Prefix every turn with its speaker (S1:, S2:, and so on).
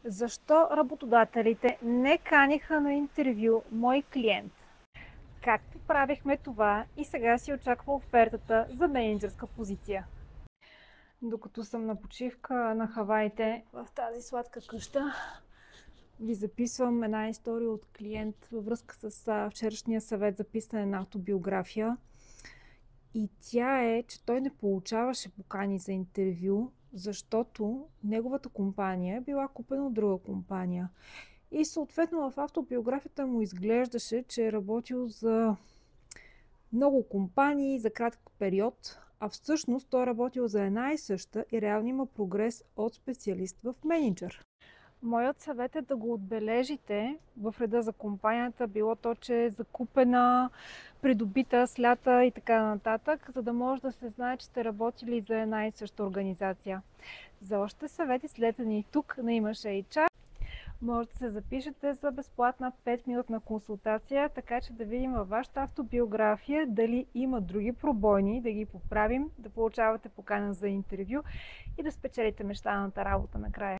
S1: Защо работодателите не каниха на интервю мой клиент? Както правихме това и сега си очаква офертата за мениджърска позиция. Докато съм на почивка на Хаваите в тази сладка къща, ви записвам една история от клиент във връзка с вчерашния съвет за писане на автобиография. И тя е, че той не получаваше покани за интервю, защото неговата компания е била купена от друга компания. И съответно в автобиографията му изглеждаше, че е работил за много компании за кратък период, а всъщност той е работил за една и съща и реално има прогрес от специалист в мениджър. Моят съвет е да го отбележите в реда за компанията, било то, че е закупена, придобита, слята и така нататък, за да може да се знае, че сте работили за една и съща организация. За още съвети следете ни тук на Имаш HR. Може да се запишете за безплатна 5-минутна консултация, така че да видим във вашата автобиография дали има други пробойни, да ги поправим, да получавате покана за интервю и да спечелите мечтаната работа накрая.